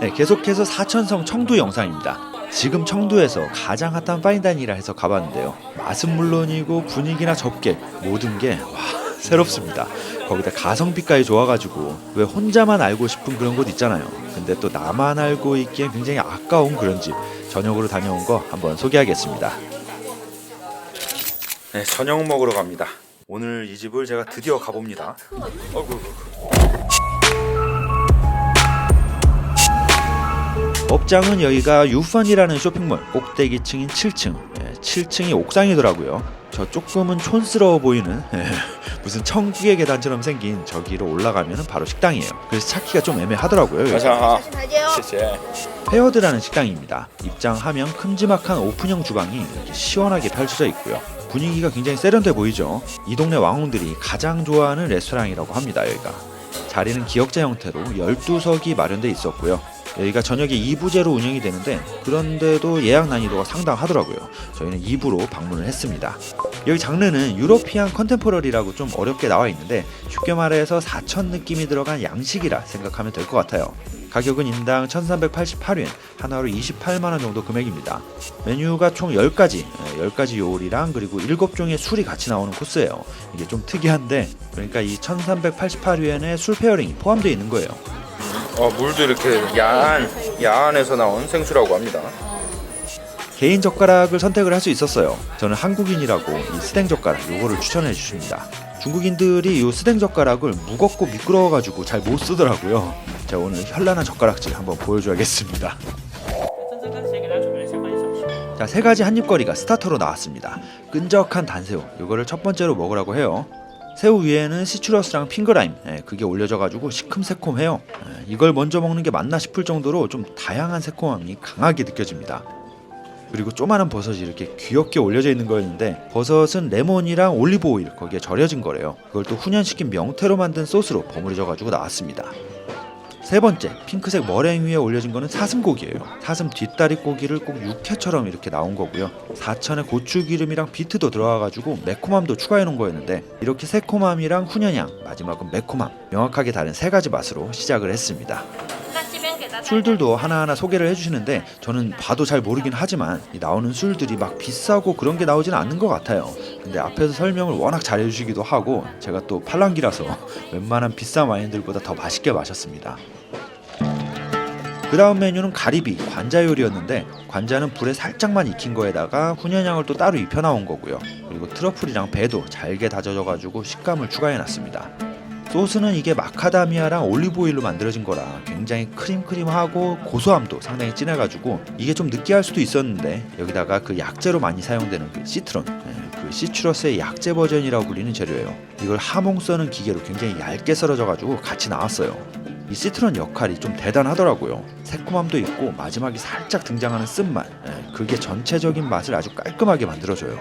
네, 계속해서 사천성 청두 영상입니다. 지금 청두에서 가장 핫한 파인다이닝이라 해서 가봤는데요. 맛은 물론이고 분위기나 접객 모든 게 새롭습니다. 거기다 가성비까지 좋아가지고 왜 혼자만 알고 싶은 그런 곳 있잖아요. 근데 또 나만 알고 있기엔 굉장히 아까운 그런 집, 저녁으로 다녀온 거 한번 소개하겠습니다. 네, 저녁 먹으러 갑니다. 오늘 이 집을 제가 드디어 가봅니다. 업장은 여기가 유펀이라는 쇼핑몰 꼭대기층인 7층, 7층이 옥상이더라고요. 저 조금은 촌스러워 보이는 무슨 천국의 계단처럼 생긴 저기로 올라가면 바로 식당이에요. 그래서 찾기가 좀 애매하더라고요. 페어드라는 식당입니다. 입장하면 큼지막한 오픈형 주방이 이렇게 시원하게 펼쳐져 있고요. 분위기가 굉장히 세련돼 보이죠. 이 동네 왕홍들이 가장 좋아하는 레스토랑이라고 합니다. 여기가 자리는 기역자 형태로 12석이 마련돼 있었고요. 여기가 저녁에 2부제로 운영이 되는데 그런데도 예약 난이도가 상당하더라고요. 저희는 2부로 방문을 했습니다. 여기 장르는 유러피안 컨템포러리라고 좀 어렵게 나와 있는데 쉽게 말해서 사천 느낌이 들어간 양식이라 생각하면 될 것 같아요. 가격은 인당 1388엔, 하나로 28만원 정도 금액입니다. 메뉴가 총 10가지 요리랑 그리고 7종의 술이 같이 나오는 코스예요. 이게 좀 특이한데 그러니까 이 1388엔에 술 페어링이 포함되어 있는 거예요. 물도 이렇게 야안에서 나온 생수라고 합니다. 개인 젓가락을 선택을 할 수 있었어요. 저는 한국인이라고 이 스댕 젓가락 요거를 추천해 주십니다. 중국인들이 이 스댕 젓가락을 무겁고 미끄러워가지고 잘 못 쓰더라고요. 제가 오늘 현란한 젓가락질 한번 보여줘야겠습니다. 자, 3가지 한입거리가 스타터로 나왔습니다. 끈적한 단새우, 이거를 첫 번째로 먹으라고 해요. 새우 위에는 시추러스랑 핑거라임, 그게 올려져가지고 시큼새콤해요. 이걸 먼저 먹는 게 맞나 싶을 정도로 좀 다양한 새콤함이 강하게 느껴집니다. 그리고 조그마한 버섯이 이렇게 귀엽게 올려져 있는 거였는데 버섯은 레몬이랑 올리브 오일 거기에 절여진 거래요. 그걸 또 훈연시킨 명태로 만든 소스로 버무려져가지고 나왔습니다. 3번째, 핑크색 머랭 위에 올려진 거는 사슴고기예요. 사슴 뒷다리 고기를 꼭 육회처럼 이렇게 나온 거고요. 사천에 고추기름이랑 비트도 들어가가지고 매콤함도 추가해 놓은 거였는데 이렇게 새콤함이랑 훈연향, 마지막은 매콤함, 명확하게 다른 3가지 맛으로 시작을 했습니다. 술들도 하나하나 소개를 해주시는데 저는 봐도 잘 모르긴 하지만 이 나오는 술들이 막 비싸고 그런 게 나오지는 않는 것 같아요. 근데 앞에서 설명을 워낙 잘 해주시기도 하고 제가 또 팔랑귀라서 웬만한 비싼 와인들보다 더 맛있게 마셨습니다. 그 다음 메뉴는 가리비, 관자 요리였는데 관자는 불에 살짝만 익힌 거에다가 훈연향을 또 따로 입혀 나온 거고요. 그리고 트러플이랑 배도 잘게 다져져가지고 식감을 추가해놨습니다. 소스는 이게 마카다미아랑 올리브오일로 만들어진 거라 굉장히 크림크림하고 고소함도 상당히 진해가지고 이게 좀 느끼할 수도 있었는데 여기다가 그 약재로 많이 사용되는 그 시트론, 그 시트러스의 약재 버전이라고 불리는 재료예요. 이걸 하몽 써는 기계로 굉장히 얇게 썰어져가지고 같이 나왔어요. 이 시트론 역할이 좀 대단하더라고요. 새콤함도 있고 마지막에 살짝 등장하는 쓴맛, 그게 전체적인 맛을 아주 깔끔하게 만들어줘요.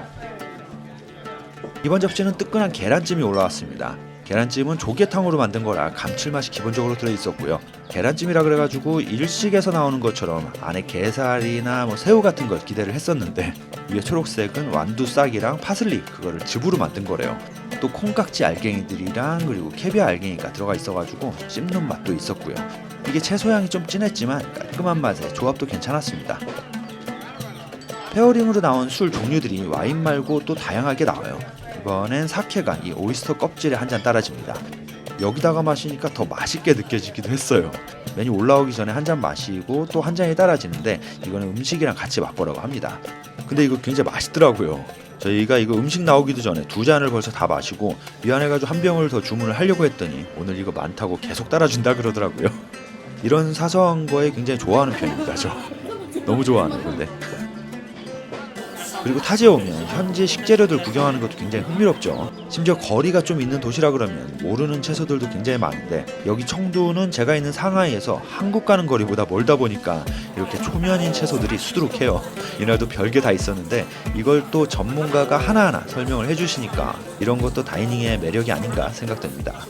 이번 접시는 뜨끈한 계란찜이 올라왔습니다. 계란찜은 조개탕으로 만든 거라 감칠맛이 기본적으로 들어있었고요. 계란찜이라 그래가지고 일식에서 나오는 것처럼 안에 게살이나 새우 같은 걸 기대를 했었는데 위에 초록색은 완두 싹이랑 파슬리 그거를 즙으로 만든 거래요. 또 콩깍지 알갱이들이랑 그리고 캐비아 알갱이가 들어가 있어가지고 씹는 맛도 있었고요. 이게 채소향이 좀 진했지만 깔끔한 맛에 조합도 괜찮았습니다. 페어링으로 나온 술 종류들이 와인 말고 또 다양하게 나와요. 이번엔 사케가 이 오이스터 껍질에 한 잔 따라집니다. 여기다가 마시니까 더 맛있게 느껴지기도 했어요. 메뉴 올라오기 전에 한 잔 마시고 또 한 잔이 따라지는데 이거는 음식이랑 같이 맛보라고 합니다. 근데 이거 굉장히 맛있더라고요. 저희가 이거 음식 나오기도 전에 2잔을 벌써 다 마시고 미안해가지고 한 병을 더 주문을 하려고 했더니 오늘 이거 많다고 계속 따라준다 그러더라고요. 이런 사소한 거에 굉장히 좋아하는 편입니다. 저 너무 좋아하는 건데. 그리고 타지에 오면 현지 식재료들 구경하는 것도 굉장히 흥미롭죠. 심지어 거리가 좀 있는 도시라 그러면 모르는 채소들도 굉장히 많은데 여기 청두는 제가 있는 상하이에서 한국 가는 거리보다 멀다 보니까 이렇게 초면인 채소들이 수두룩해요. 이날도 별게 다 있었는데 이걸 또 전문가가 하나하나 설명을 해주시니까 이런 것도 다이닝의 매력이 아닌가 생각됩니다.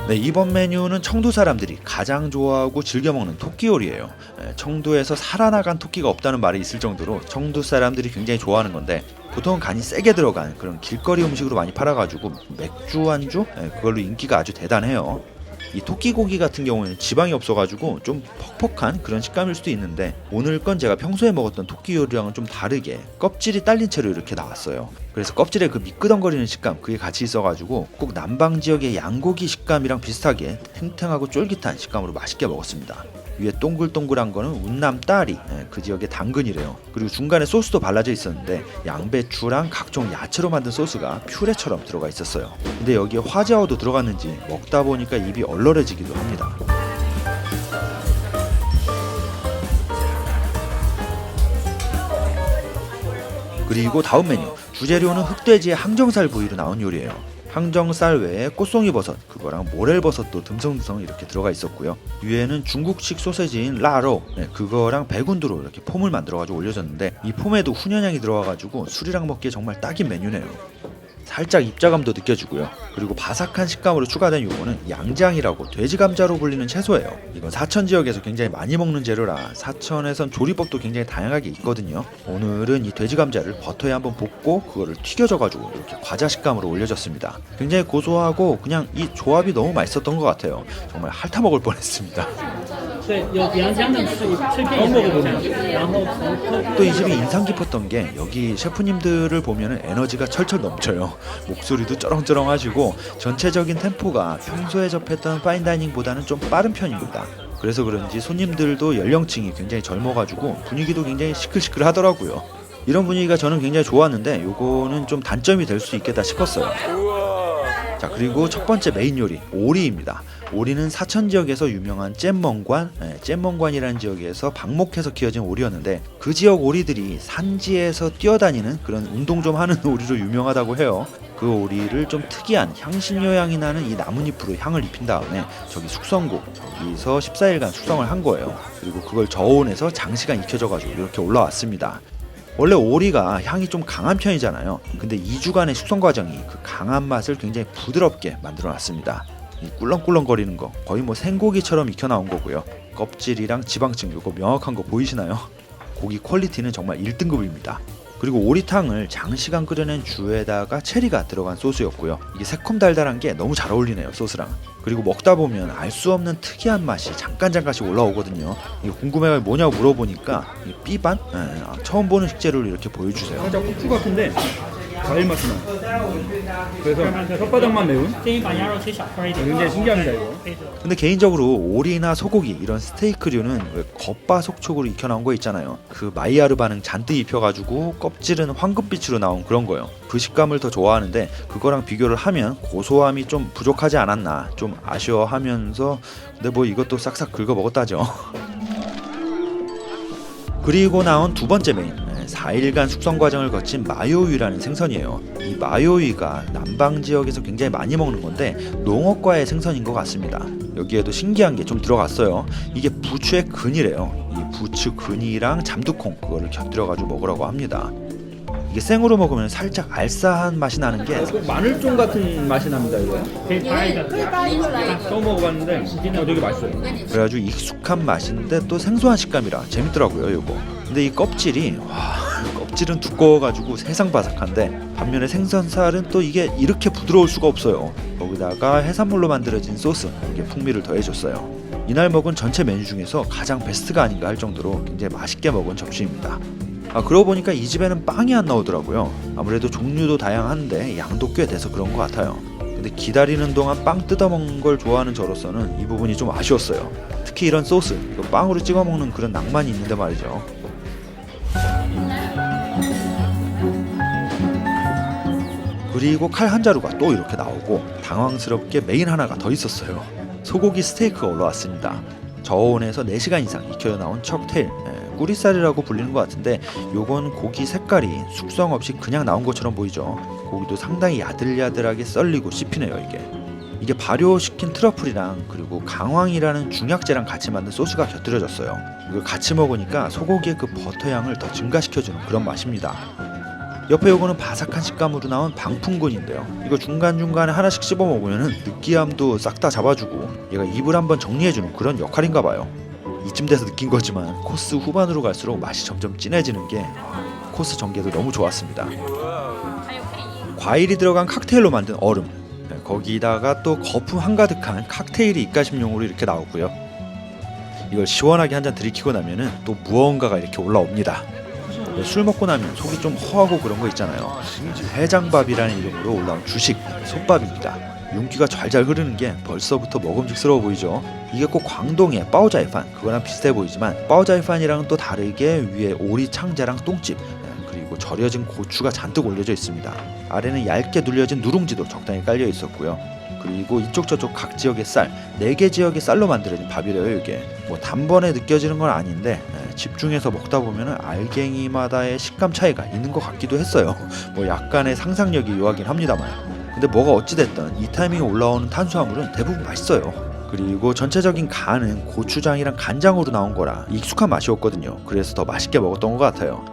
네, 이번 메뉴는 청두 사람들이 가장 좋아하고 즐겨 먹는 토끼 요리예요. 청두에서 살아나간 토끼가 없다는 말이 있을 정도로 청두 사람들이 굉장히 좋아하는 건데 보통 간이 세게 들어간 그런 길거리 음식으로 많이 팔아가지고 맥주 안주? 그걸로 인기가 아주 대단해요. 이 토끼고기 같은 경우에는 지방이 없어가지고 좀 퍽퍽한 그런 식감일 수도 있는데 오늘 건 제가 평소에 먹었던 토끼 요리랑은 좀 다르게 껍질이 딸린 채로 이렇게 나왔어요. 그래서 껍질에 그 미끄덩거리는 식감 그게 같이 있어가지고 꼭 남방 지역의 양고기 식감이랑 비슷하게 탱탱하고 쫄깃한 식감으로 맛있게 먹었습니다. 위에 동글동글한 거는 운남 딸이 그 지역의 당근이래요. 그리고 중간에 소스도 발라져 있었는데 양배추랑 각종 야채로 만든 소스가 퓨레처럼 들어가 있었어요. 근데 여기에 화자오도 들어갔는지 먹다 보니까 입이 얼얼해지기도 합니다. 그리고 다음 메뉴 주재료는 흑돼지의 항정살 부위로 나온 요리예요. 항정살 외에 꽃송이 버섯, 그거랑 모렐버섯도 듬성듬성 이렇게 들어가 있었고요. 위에는 중국식 소세지인 라로, 그거랑 배군두로 이렇게 폼을 만들어가지고 올려졌는데 이 폼에도 훈연향이 들어가가지고 술이랑 먹기에 정말 딱인 메뉴네요. 살짝 입자감도 느껴지고요. 그리고 바삭한 식감으로 추가된 요거는 양장이라고 돼지 감자로 불리는 채소예요. 이건 사천 지역에서 굉장히 많이 먹는 재료라 사천에선 조리법도 굉장히 다양하게 있거든요. 오늘은 이 돼지 감자를 버터에 한번 볶고 그거를 튀겨져가지고 이렇게 과자 식감으로 올려졌습니다. 굉장히 고소하고 그냥 이 조합이 너무 맛있었던 것 같아요. 정말 핥아 먹을 뻔했습니다. 또 이 집이 인상 깊었던 게 여기 셰프님들을 보면 에너지가 철철 넘쳐요. 목소리도 쩌렁쩌렁하시고 전체적인 템포가 평소에 접했던 파인다이닝보다는 좀 빠른 편입니다. 그래서 그런지 손님들도 연령층이 굉장히 젊어가지고 분위기도 굉장히 시끌시끌 하더라고요. 이런 분위기가 저는 굉장히 좋았는데 요거는 좀 단점이 될 수 있겠다 싶었어요. 자, 그리고 첫 번째 메인 요리 오리입니다. 오리는 사천 지역에서 유명한 잼멍관, 잼멍관이라는 지역에서 방목해서 키워진 오리였는데 그 지역 오리들이 산지에서 뛰어다니는 그런 운동 좀 하는 오리로 유명하다고 해요. 그 오리를 좀 특이한 향신료 향이 나는 이 나뭇잎으로 향을 입힌 다음에 저기 숙성고 저기서 14일간 숙성을 한 거예요. 그리고 그걸 저온에서 장시간 익혀져가지고 이렇게 올라왔습니다. 원래 오리가 향이 좀 강한 편이잖아요. 근데 2주간의 숙성 과정이 그 강한 맛을 굉장히 부드럽게 만들어 놨습니다. 이 꿀렁꿀렁거리는 거 거의 뭐 생고기처럼 익혀 나온 거고요. 껍질이랑 지방층 요거 명확한 거 보이시나요? 고기 퀄리티는 정말 1등급입니다. 그리고 오리탕을 장시간 끓여낸 주에다가 체리가 들어간 소스였고요. 이게 새콤달달한 게 너무 잘 어울리네요, 소스랑. 그리고 먹다 보면 알 수 없는 특이한 맛이 잠깐씩 올라오거든요. 이거 궁금해가 뭐냐고 물어보니까 이 삐반? 처음 보는 식재료를 이렇게 보여주세요. 살짝 고추 같은데 과일 맛이 나. 그래서 혓바닥만 매운? 굉장히 신기합니다 이거. 근데 개인적으로 오리나 소고기 이런 스테이크류는 왜 겉바속촉으로 익혀 나온 거 있잖아요. 그 마이야르 반응 잔뜩 입혀가지고 껍질은 황금빛으로 나온 그런 거요. 그 식감을 더 좋아하는데 그거랑 비교를 하면 고소함이 좀 부족하지 않았나 좀 아쉬워하면서 근데 뭐 이것도 싹싹 긁어 먹었다죠. 그리고 나온 두 번째 메인 4일간 숙성 과정을 거친 마요위라는 생선이에요. 이 마요위가 남방 지역에서 굉장히 많이 먹는 건데 농어과의 생선인 것 같습니다. 여기에도 신기한 게 좀 들어갔어요. 이게 부추의 근이래요. 이 부추 근이랑 잠두콩 그거를 곁들여가지고 먹으라고 합니다. 이게 생으로 먹으면 살짝 알싸한 맛이 나는 게 마늘종 같은 맛이 납니다 이거. 처음 먹어봤는데 되게 맛있어요. 그래가지고 익숙한 맛인데 또 생소한 식감이라 재밌더라고요 요거. 근데 이 껍질이 껍질은 두꺼워가지고 세상 바삭한데 반면에 생선살은 또 이게 이렇게 부드러울 수가 없어요. 거기다가 해산물로 만들어진 소스 이게 풍미를 더해줬어요. 이날 먹은 전체 메뉴 중에서 가장 베스트가 아닌가 할 정도로 굉장히 맛있게 먹은 접시입니다. 그러고 보니까 이 집에는 빵이 안 나오더라고요. 아무래도 종류도 다양한데 양도 꽤 돼서 그런 것 같아요. 근데 기다리는 동안 빵 뜯어먹는 걸 좋아하는 저로서는 이 부분이 좀 아쉬웠어요. 특히 이런 소스, 이거 빵으로 찍어 먹는 그런 낭만이 있는데 말이죠. 그리고 칼 한 자루가 또 이렇게 나오고 당황스럽게 메인 하나가 더 있었어요. 소고기 스테이크가 올라왔습니다. 저온에서 4시간 이상 익혀 나온 척테일, 꾸리살이라고 불리는 것 같은데 요건 고기 색깔이 숙성 없이 그냥 나온 것처럼 보이죠. 고기도 상당히 야들야들하게 썰리고 씹히네요. 이게 발효시킨 트러플이랑 그리고 강황이라는 중약재랑 같이 만든 소스가 곁들여졌어요. 이걸 같이 먹으니까 소고기의 그 버터 향을 더 증가시켜주는 그런 맛입니다. 옆에 요거는 바삭한 식감으로 나온 방풍근인데요. 이거 중간중간에 하나씩 씹어 먹으면 느끼함도 싹 다 잡아주고 얘가 입을 한번 정리해주는 그런 역할인가 봐요. 이쯤 돼서 느낀 거지만 코스 후반으로 갈수록 맛이 점점 진해지는 게 코스 전개도 너무 좋았습니다. 과일이 들어간 칵테일로 만든 얼음, 거기다가 또 거품 한가득한 칵테일이 입가심용으로 이렇게 나오고요. 이걸 시원하게 한 잔 들이키고 나면은 또 무언가가 이렇게 올라옵니다. 술 먹고 나면 속이 좀 허하고 그런 거 있잖아요. 해장밥이라는 이름으로 올라온 주식 솥밥입니다. 윤기가 잘잘 흐르는 게 벌써부터 먹음직스러워 보이죠. 이게 꼭 광동의 빠오자이판 그거랑 비슷해 보이지만 빠오자이판이랑은 또 다르게 위에 오리 창자랑 똥집 그리고 절여진 고추가 잔뜩 올려져 있습니다. 아래는 얇게 눌려진 누룽지도 적당히 깔려 있었고요. 그리고 이쪽 저쪽 각 지역의 쌀 4개 지역의 쌀로 만들어진 밥이래요. 이게 뭐 단번에 느껴지는 건 아닌데 집중해서 먹다 보면은 알갱이마다의 식감 차이가 있는 것 같기도 했어요. 뭐 약간의 상상력이 요하긴 합니다만 근데 뭐가 어찌됐든 이 타이밍에 올라오는 탄수화물은 대부분 맛있어요. 그리고 전체적인 간은 고추장이랑 간장으로 나온 거라 익숙한 맛이었거든요. 그래서 더 맛있게 먹었던 것 같아요.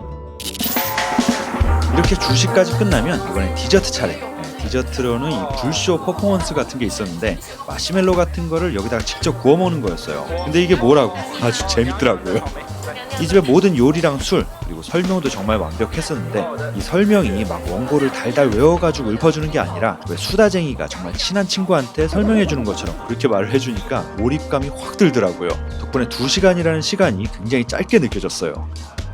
이렇게 주식까지 끝나면 이번엔 디저트 차례. 디저트로는 이 불쇼 퍼포먼스 같은 게 있었는데 마시멜로 같은 거를 여기다가 직접 구워 먹는 거였어요. 근데 이게 뭐라고 아주 재밌더라고요. 이 집의 모든 요리랑 술 그리고 설명도 정말 완벽했었는데 이 설명이 막 원고를 달달 외워가지고 읊어주는 게 아니라 왜 수다쟁이가 정말 친한 친구한테 설명해주는 것처럼 그렇게 말을 해주니까 몰입감이 확 들더라고요. 덕분에 2시간이라는 시간이 굉장히 짧게 느껴졌어요.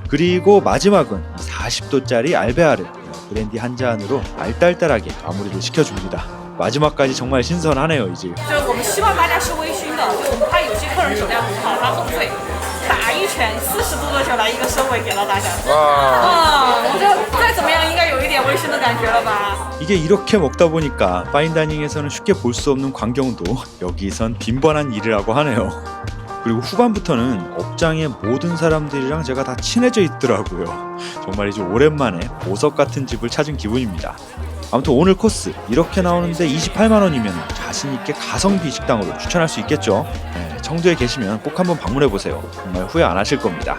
그리고 마지막은 40도짜리 알베아르 브랜디 한 잔으로 알딸딸하게 마무리를 시켜줍니다. 마지막까지 정말 신선하네요. 이 집. 就是我们希望大家是微醺的，就我们怕有些客人酒量不好，他喝醉，打一拳40度的酒来一个收尾给到大家。 와. 我觉得再怎么样应该有一点微醺的感觉了吧。 이게 이렇게 먹다 보니까 파인다이닝에서는 쉽게 볼 수 없는 광경도 여기선 빈번한 일이라고 하네요. 그리고 후반부터는 업장의 모든 사람들이랑 제가 다 친해져 있더라고요. 정말 이제 오랜만에 보석 같은 집을 찾은 기분입니다. 아무튼 오늘 코스 이렇게 나오는데 28만원이면 자신있게 가성비 식당으로 추천할 수 있겠죠. 청도에 계시면 꼭 한번 방문해보세요. 정말 후회 안 하실 겁니다.